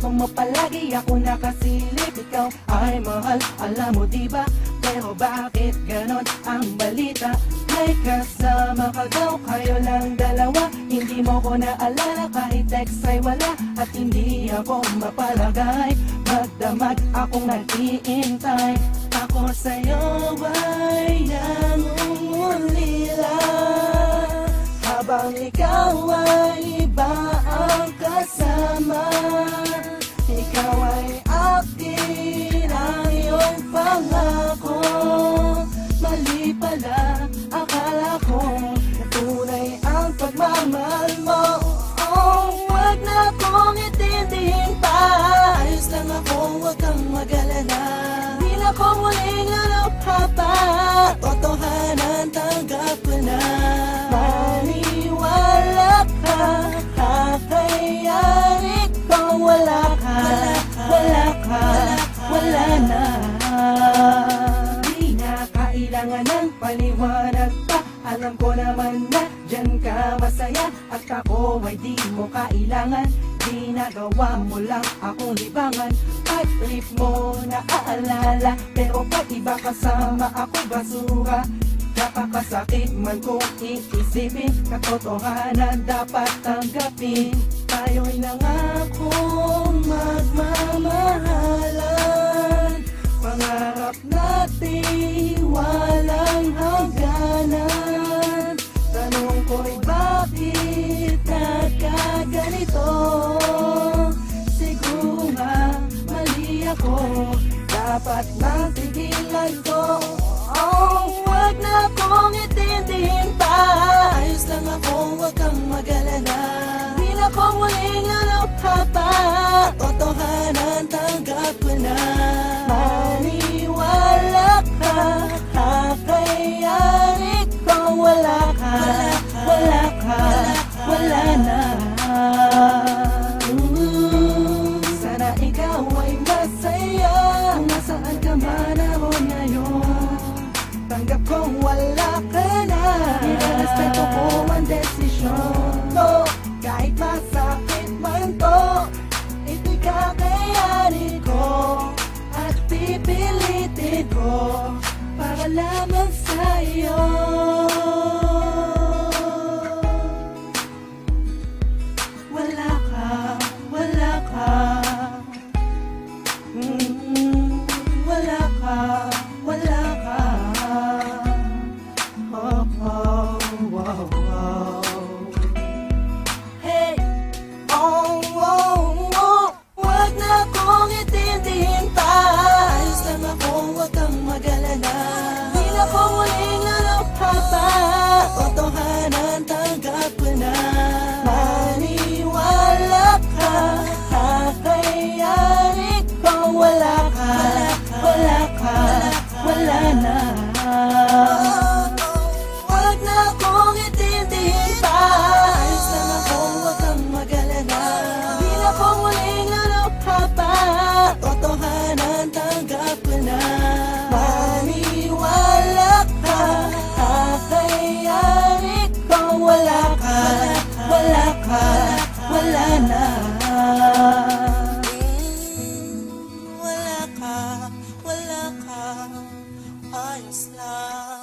puso mo palagi ako nakasilip. Ikaw ay mahal, alam mo diba? Pero bakit ganon ang balita? May kasama ka daw, kayo lang dalawa. Hindi mo ko naalala, kahit text ay wala. At hindi ako mapalagay, magdamag akong nag-iintay. Ako sa'yo ay nangungulila, habang ikaw ay iba ang kasama. Ikaw ay akin, ang iyong pangako. Mali pala, akala ko tunay ang pagmamahal mo. Oh, wag na kong itindihin pa. Ayos lang ako, wag kang mag-alala. Di na ko muling alukha pa. Totohanan, tanggap ko na. Maniwala ka, kakayari kung wala ka. Wala ka, wala na. Di na kailangan ng paliwanag pa. Alam ko naman na dyan ka masaya, at ako ay di mo kailangan. Ginagawa mo lang akong libangan, at trip mo na aalala. Pero pag iba kasama ako'y basura. Napakasakit man kung iisipin, katotohanan dapat tanggapin. Tayo'y nangakong magmamahalan, pangarap natin walang hangganan. Tanong ko'y bakit nagkaganito? Siguro nga mali ako, dapat nang tigilan ko. Oh, wag na kong itindihin pa. Ayos lang ako, wag kang mag-alala. Di na ko muling alukha pa. Totohanan, tanggap ko na. Maniwala ka, kakayari kung wala ka. Wala ka, wala na. Sana ikaw ay masaya, nasaan ka man ako ngayon. Tanggap kong wala ka na, irerespeto ko ang desisyon mo. Kahit masakit man to, ito'y kakayanin ko, at pipilitin ko para lamang sa'yo. Wala ka, wala ka. Wala ka, wala ka. Hey! Oh, oh, oh. Wag na kong itindihin pa. Ayos lang ako, wag kang mag-alala. Di na ko muling alukha pa. Totohanan, tanggap ko na. Maniwala ka, kakayari kung wala ka. Wala ka, wala na. Wag na kong itindihin pa. Ayos lang ako, wag kang mag-alala. Di na ko muling alukha pa. Totohanan, tanggap ko na. Maniwala ka, kakayari kung wala ka. Wala ka, wala na. Wala ka, ayos lang.